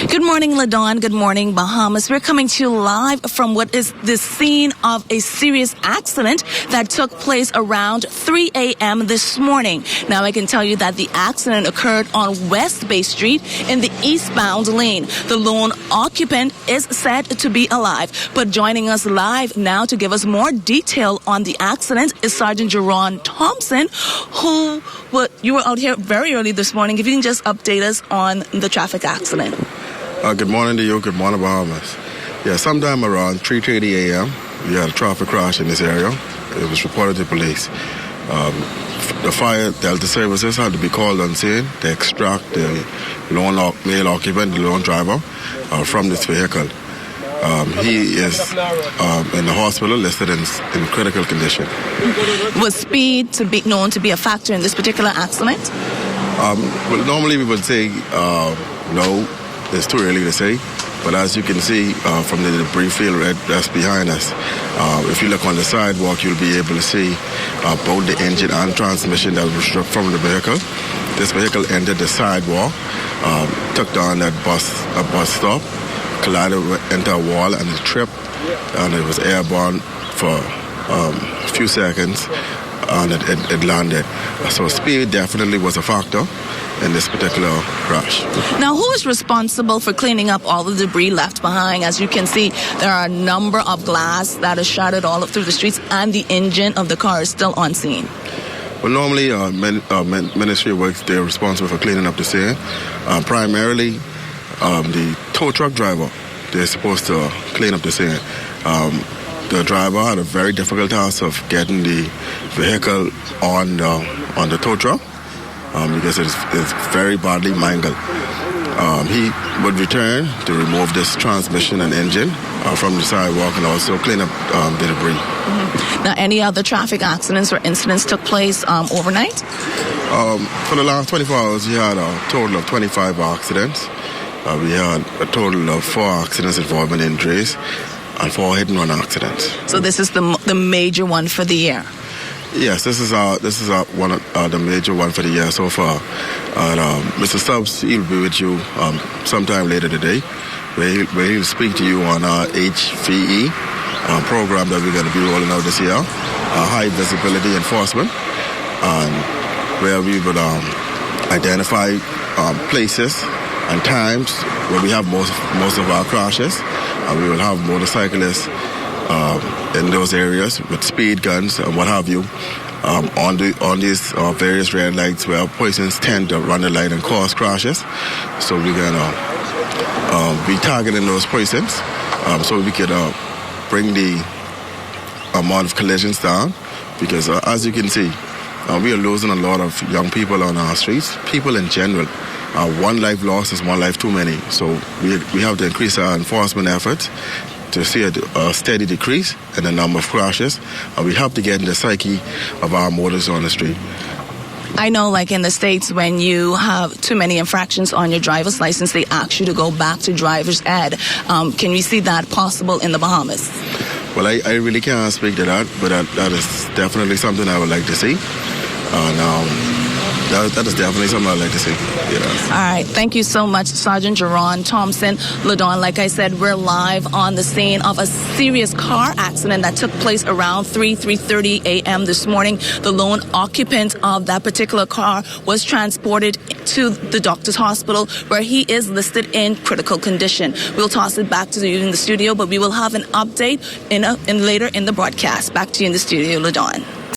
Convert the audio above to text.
Good morning, LaDawn. Good morning, Bahamas. We're coming to you live from what is the scene of a serious accident that took place around 3 a.m. this morning. Now, I can tell you that the accident occurred on West Bay Street in the eastbound lane. The lone occupant is said to be alive. But joining us live now to give us more detail on the accident is Sergeant Jerron Thompson, you were out here very early this morning. If you can just update us on the traffic accident. Good morning to you. Good morning, Bahamas. Yeah, sometime around 3:30 a.m., we had a traffic crash in this area. It was reported to police. The fire Delta services had to be called on scene to extract the male occupant, the lone driver, from this vehicle. He is in the hospital, listed in critical condition. Was speed known to be a factor in this particular accident? Well, normally we would say no. It's too early to say. But as you can see from the debris field that's behind us, if you look on the sidewalk, you'll be able to see both the engine and transmission that was struck from the vehicle. This vehicle entered the sidewalk, took down that bus stop, collided into a wall and it tripped, and it was airborne for a few seconds, and it landed. So speed definitely was a factor in this particular crash. Now, who is responsible for cleaning up all the debris left behind? As you can see, there are a number of glass that is shattered all up through the streets, and the engine of the car is still on scene. Well, normally, Ministry of Works, they're responsible for cleaning up the scene. Primarily, the tow truck driver, they're supposed to clean up the scene. The driver had a very difficult task of getting the vehicle on the tow truck because it's very badly mangled. He would return to remove this transmission and engine from the sidewalk and also clean up the debris. Mm-hmm. Now, any other traffic accidents or incidents took place overnight? For the last 24 hours, we had a total of 25 accidents. We had a total of 4 accidents involving injuries and 4 hit-and-run accidents. So this is the major one for the year? Yes, this is one of the major one for the year so far. And Mr. Stubbs, he'll be with you sometime later today, where he'll speak to you on our HVE program that we're going to be rolling out this year, high visibility enforcement, and where we would identify places and times where we have most of our crashes, and we will have motorcyclists in those areas with speed guns and what have you on these various red lights where persons tend to run the light and cause crashes. So we're gonna be targeting those persons so we could bring the amount of collisions down, because as you can see, we are losing a lot of young people on our streets, people in general. One life lost is one life too many. So we have to increase our enforcement efforts to see a steady decrease in the number of crashes. We have to get in the psyche of our motorists on the street. I know, like in the States, when you have too many infractions on your driver's license, they ask you to go back to driver's ed. Can we see that possible in the Bahamas? Well, I really can't speak to that, but that is definitely something I would like to see. That is definitely something I'd like to see. Yeah. All right. Thank you so much, Sergeant Jerron Thompson. LaDawn, like I said, we're live on the scene of a serious car accident that took place around 3:30 a.m. this morning. The lone occupant of that particular car was transported to the doctor's hospital, where he is listed in critical condition. We'll toss it back to you in the studio, but we will have an update later in the broadcast. Back to you in the studio, LaDawn.